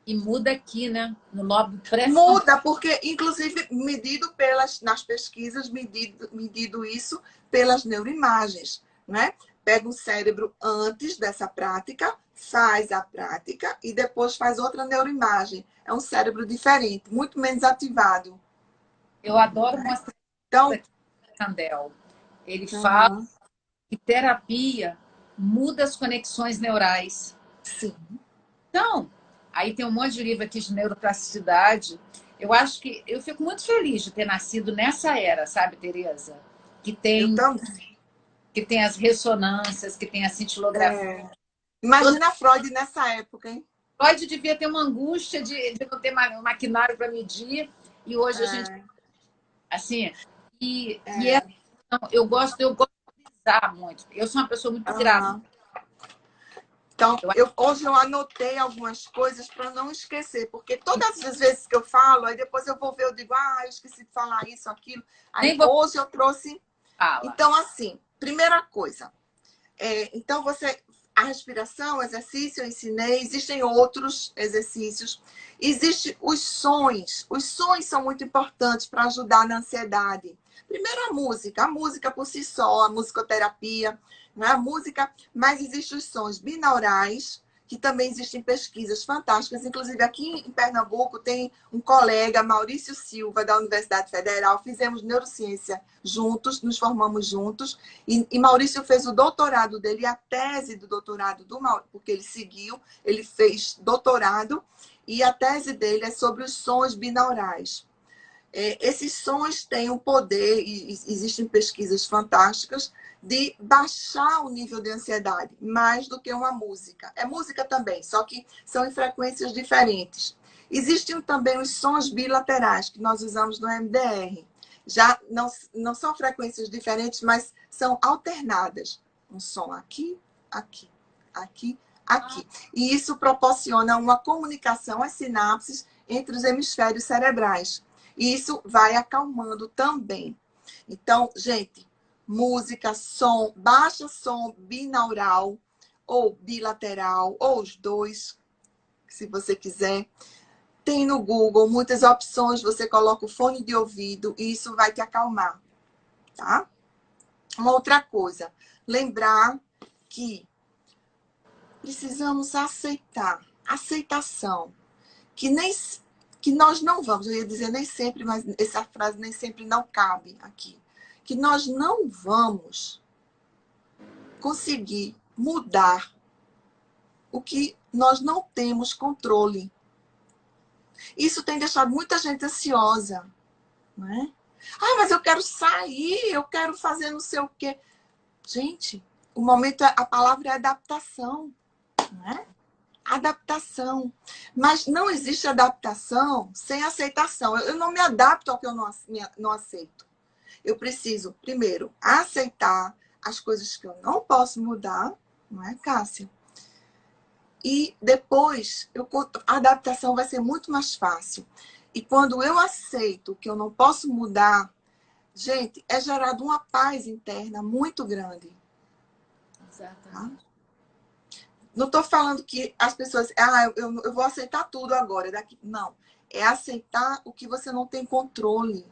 E muda aqui, né? No lobo pré-frontal. Muda, porque, inclusive, medido nas pesquisas, medido isso pelas neuroimagens, né? Pega o cérebro antes dessa prática, faz a prática e depois faz outra neuroimagem. É um cérebro diferente, muito menos ativado. Eu adoro mostrar isso Então, aqui no Candel. Ele fala uhum, que terapia muda as conexões neurais. sim. Então, aí tem um monte de livro aqui de neuroplasticidade. Eu acho que eu fico muito feliz de ter nascido nessa era, sabe, Tereza? Que Eu tem, também. que tem as ressonâncias, que tem a cintilografia. É. Imagina Freud nessa época, hein? Freud devia ter uma angústia de não ter maquinário para medir, e hoje a gente, É, assim, é. eu gosto de usar muito. Eu sou uma pessoa muito grata. Aham. Então, Eu hoje eu anotei algumas coisas para não esquecer, porque todas as vezes que eu falo, aí depois eu vou ver, eu digo, eu esqueci de falar isso, aquilo. Aí nem vou hoje eu trouxe. falar. Então, assim, primeira coisa, então a respiração, o exercício, eu ensinei, existem outros exercícios, existem os sons. Os sons são muito importantes para ajudar na ansiedade. Primeiro a música por si só, a musicoterapia, não é a música, mas existem os sons binaurais, que também existem pesquisas fantásticas. Inclusive, aqui em Pernambuco tem um colega, Maurício Silva, da Universidade Federal, fizemos neurociência juntos, nos formamos juntos, e Maurício fez o doutorado dele, a tese do doutorado do Maurício, porque ele seguiu, ele fez doutorado, e a tese dele é sobre os sons binaurais. Esses sons têm o poder, e existem pesquisas fantásticas, de baixar o nível de ansiedade, mais do que uma música. É música também, só que são em frequências diferentes. Existem também os sons bilaterais, que nós usamos no MDR. Já não são frequências diferentes, mas são alternadas. Um som aqui, aqui, aqui, aqui. E isso proporciona uma comunicação, as sinapses, entre os hemisférios cerebrais. E isso vai acalmando também. Então, gente, música, som, baixa som binaural ou bilateral, ou os dois, se você quiser. Tem no Google muitas opções, você coloca o fone de ouvido e isso vai te acalmar, tá? Uma outra coisa, lembrar que precisamos aceitar, aceitação, que nem que nós não vamos, eu ia dizer nem sempre, mas essa frase nem sempre não cabe aqui, que nós não vamos conseguir mudar o que nós não temos controle. Isso tem deixado muita gente ansiosa, né? Mas eu quero sair, eu quero fazer não sei o quê. Gente, o momento, a palavra é adaptação, né? Adaptação. Mas não existe adaptação sem aceitação. Eu não me adapto ao que eu não aceito. Eu preciso, primeiro, aceitar as coisas que eu não posso mudar, não é, Cássia? E depois, a adaptação vai ser muito mais fácil. E quando eu aceito que eu não posso mudar, gente, é gerado uma paz interna muito grande. Exatamente. Tá? Não estou falando que as pessoas, eu vou aceitar tudo agora, daqui. Não. É aceitar o que você não tem controle.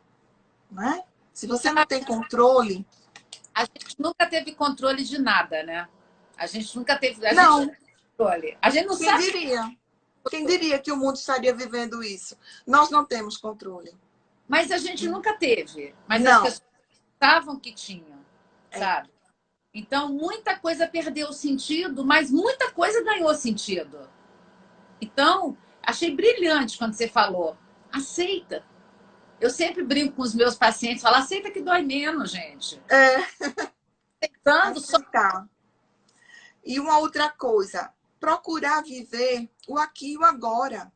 Né? Se você não tem controle. A gente nunca teve controle de nada, né? A gente nunca teve. A gente não Não. tem controle. A gente não Quem sabe. diria? Quem diria que o mundo estaria vivendo isso? Nós não temos controle. Mas a gente nunca teve. Mas as Não. pessoas estavam que tinham, É. sabe? Então, muita coisa perdeu sentido, mas muita coisa ganhou sentido. Então, achei brilhante quando você falou. Aceita. Eu sempre brinco com os meus pacientes, falo, aceita que dói menos, gente. Aceitando só. Aceitar. E uma outra coisa, procurar viver o aqui e o agora.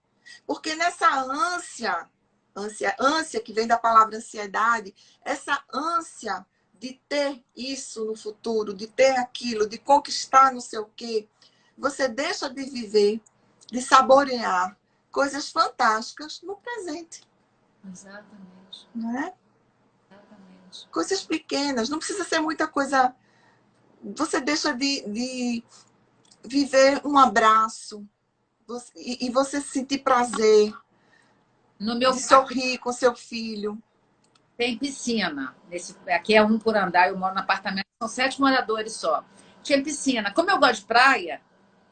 Porque nessa ânsia que vem da palavra ansiedade, essa ânsia de ter isso no futuro, de ter aquilo, de conquistar não sei o quê, você deixa de viver, de saborear coisas fantásticas no presente. Exatamente. Não é? Exatamente. Coisas pequenas, não precisa ser muita coisa. Você deixa de viver um abraço, E você sentir prazer No meu de sorrir com seu filho. tem piscina. Aqui é um por andar, eu moro no apartamento, são 7 moradores só. Tinha piscina. Como eu gosto de praia,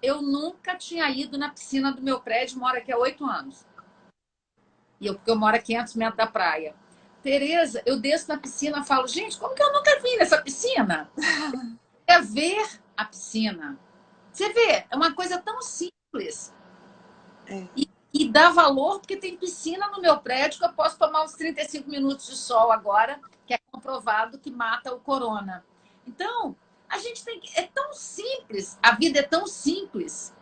eu nunca tinha ido na piscina do meu prédio, moro aqui há 8 anos. Porque eu moro a 500 metros da praia. Tereza, eu desço na piscina e falo, gente, como que eu nunca vim nessa piscina? É ver a piscina. Você vê, é uma coisa tão simples. É. E dá valor porque tem piscina no meu prédio que eu posso tomar uns 35 minutos de sol agora, que é comprovado que mata o corona. Então, a gente tem que... É tão simples, a vida é tão simples.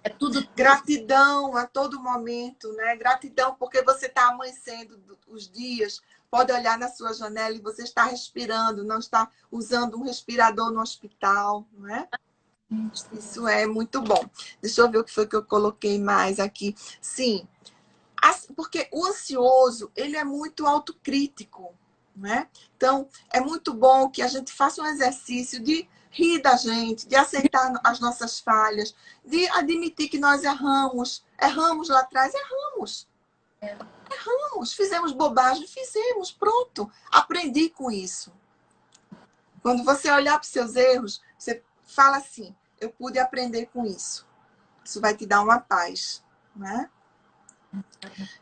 É tudo... Gratidão a todo momento, né? Gratidão porque você está amanhecendo os dias, pode olhar na sua janela e você está respirando, não está usando um respirador no hospital, não é? Isso é muito bom. Deixa eu ver o que foi que eu coloquei mais aqui. Sim, porque o ansioso, ele é muito autocrítico, né? Então, é muito bom que a gente faça um exercício de rir da gente, de aceitar as nossas falhas, de admitir que nós erramos. Erramos lá atrás, erramos. Erramos, fizemos bobagem, fizemos, pronto. Aprendi com isso. Quando você olhar para os seus erros, você fala assim, eu pude aprender com isso. Isso vai te dar uma paz, né?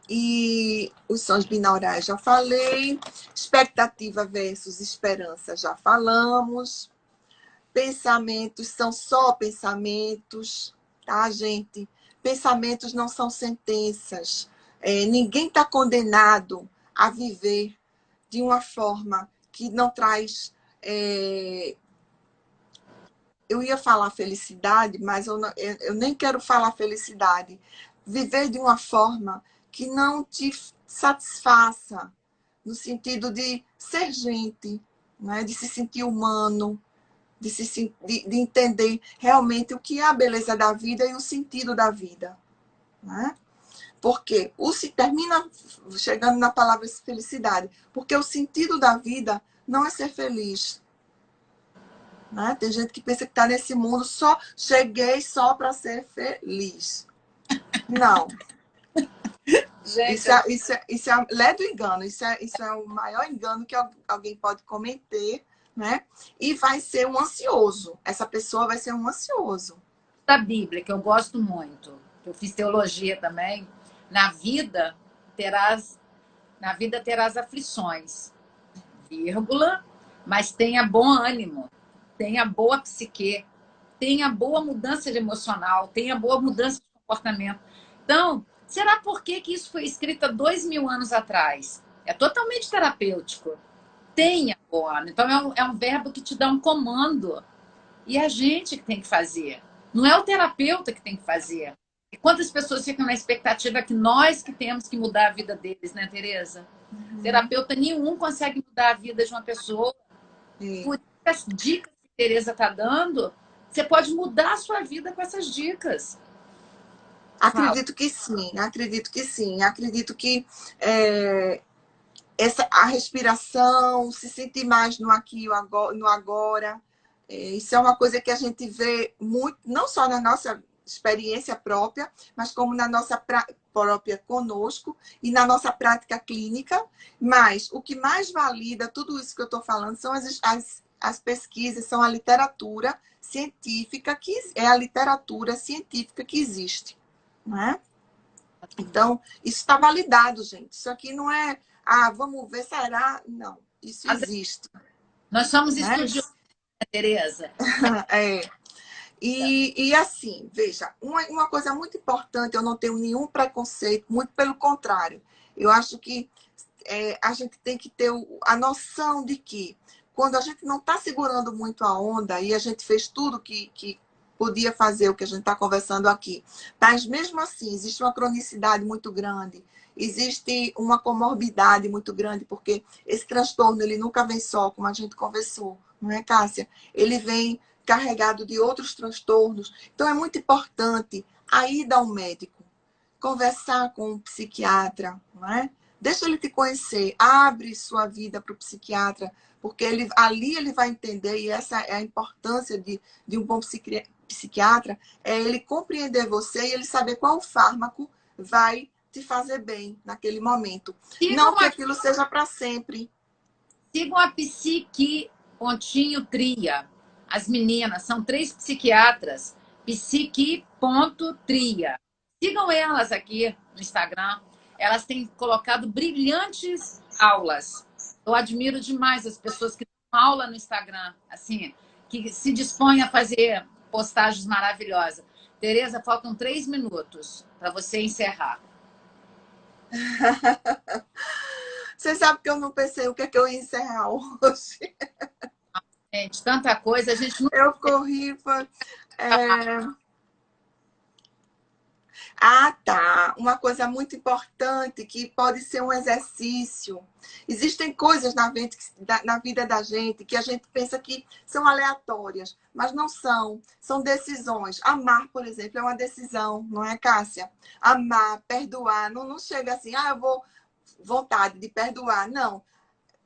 E os sons binaurais já falei. Expectativa versus esperança já falamos. Pensamentos são só pensamentos, tá, gente? Pensamentos não são sentenças. Ninguém está condenado a viver de uma forma que não traz... Eu ia falar felicidade, mas eu nem quero falar felicidade. Viver de uma forma que não te satisfaça, no sentido de ser gente, né? De se sentir humano, de entender realmente o que é a beleza da vida e o sentido da vida. Né? Porque se termina chegando na palavra felicidade, porque o sentido da vida não é ser feliz. Né? Tem gente que pensa que está nesse mundo cheguei só para ser feliz. Não. Gente, Isso é ledo engano. Isso é o maior engano que alguém pode cometer, né? E vai ser um ansioso. Essa pessoa vai ser um ansioso. da Bíblia, que eu gosto muito, eu fiz teologia também, na vida terás aflições, vírgula, mas tenha bom ânimo, tenha boa psique, tenha boa mudança de emocional, tenha boa mudança de comportamento. Então, será por que isso foi escrito há 2000 anos atrás? É totalmente terapêutico. Tenha bom ânimo. Então, é um verbo que te dá um comando. E a gente que tem que fazer. Não é o terapeuta que tem que fazer. E quantas pessoas ficam na expectativa que nós que temos que mudar a vida deles, né, Tereza? Uhum. Terapeuta nenhum consegue mudar a vida de uma pessoa. Por as dicas que a Tereza está dando, você pode mudar a sua vida com essas dicas. Acredito que sim, acredito que sim. Acredito que a respiração, se sentir mais no aqui e no agora, isso é uma coisa que a gente vê muito, não só na nossa experiência própria, mas como na nossa própria conosco e na nossa prática clínica. Mas o que mais valida tudo isso que eu estou falando são as pesquisas, são a literatura científica, que é a literatura científica que existe. Né? Então, isso está validado, gente. Isso aqui não é, vamos ver, será? Não, isso existe. Nós somos estudiosos, Tereza. E assim, veja, uma coisa muito importante, eu não tenho nenhum preconceito, muito pelo contrário. Eu acho que a gente tem que ter a noção de que quando a gente não está segurando muito a onda e a gente fez tudo que podia fazer, o que a gente está conversando aqui, mas mesmo assim existe uma cronicidade muito grande, existe uma comorbidade muito grande, porque esse transtorno ele nunca vem só, como a gente conversou, não é, Cássia? Ele vem carregado de outros transtornos. Então, é muito importante a ida ao médico, conversar com um psiquiatra, não é? Deixa ele te conhecer, abre sua vida para o psiquiatra, porque ali ele vai entender, e essa é a importância de um bom psiquiatra é ele compreender você e ele saber qual fármaco vai te fazer bem naquele momento. Não que aquilo seja para sempre. Sigam a Psique.tria. As meninas, são 3 psiquiatras. Psique.tria. Sigam elas aqui no Instagram. Elas têm colocado brilhantes aulas. Eu admiro demais as pessoas que dão aula no Instagram, assim, que se dispõem a fazer postagens maravilhosas. Tereza, faltam 3 minutos para você encerrar. Você sabe que eu não pensei o que é que eu ia encerrar hoje. Gente, tanta coisa, a gente não... Eu corri para... Ah, tá. Uma coisa muito importante que pode ser um exercício. Existem coisas na vida da gente que a gente pensa que são aleatórias, mas não são. São decisões. Amar, por exemplo, é uma decisão, não é, Cássia? Amar, perdoar. Não chega assim, eu vou vontade de perdoar. Não.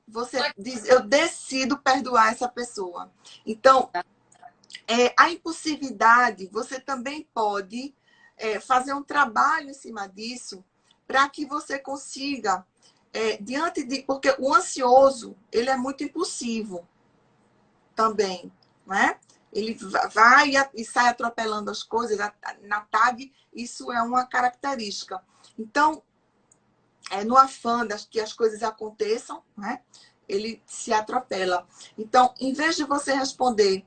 Você diz, eu decido perdoar essa pessoa. Então, a impulsividade, você também pode... fazer um trabalho em cima disso para que você consiga, diante de... Porque o ansioso, ele é muito impulsivo também, né? Ele vai e sai atropelando as coisas. Na TAG, isso é uma característica. Então, no afã que as coisas aconteçam, né? Ele se atropela. Então, em vez de você responder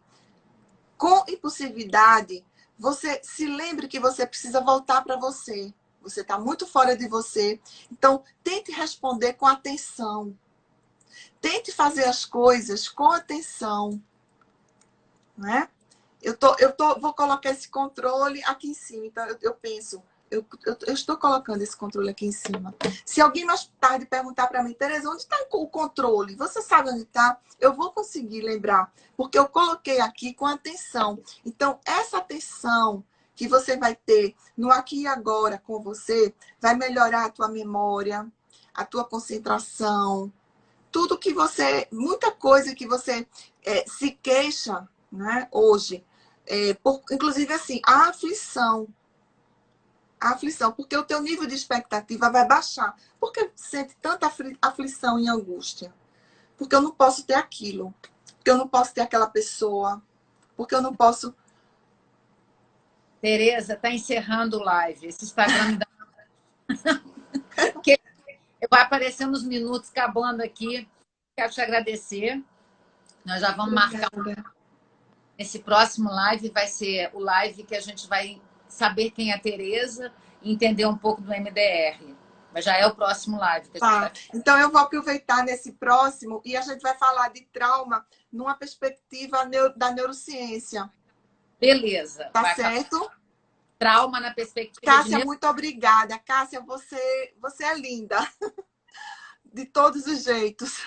com impulsividade, você se lembre que você precisa voltar para você. Você está muito fora de você. Então, tente responder com atenção. Tente fazer as coisas com atenção. Né? Vou colocar esse controle aqui em cima. Então, eu penso, eu estou colocando esse controle aqui em cima. Se alguém mais tarde perguntar para mim, Tereza, onde está o controle? Você sabe onde está? Eu vou conseguir lembrar, porque eu coloquei aqui com atenção. Então, essa atenção que você vai ter no aqui e agora com você, vai melhorar a tua memória, a tua concentração, tudo que você... Muita coisa que você se queixa, né, hoje. Inclusive, assim, a aflição, porque o teu nível de expectativa vai baixar. Por que sente tanta aflição e angústia? Porque eu não posso ter aquilo. Porque eu não posso ter aquela pessoa. Porque eu não posso... Tereza, está encerrando o live. Esse Instagram me dá... Vai aparecer uns minutos acabando aqui. Quero te agradecer. Nós já vamos marcar esse próximo live. Vai ser o live que a gente vai saber quem é a Tereza e entender um pouco do MDR. Mas já é o próximo live. Que a gente vai... Então, eu vou aproveitar nesse próximo e a gente vai falar de trauma numa perspectiva da neurociência. Beleza. Tá certo? Trauma na perspectiva Cássia, muito obrigada. Cássia, você é linda. De todos os jeitos.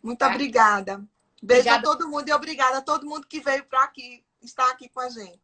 Muito obrigada. Beijo a todo mundo e obrigada a todo mundo que veio para aqui, estar aqui com a gente.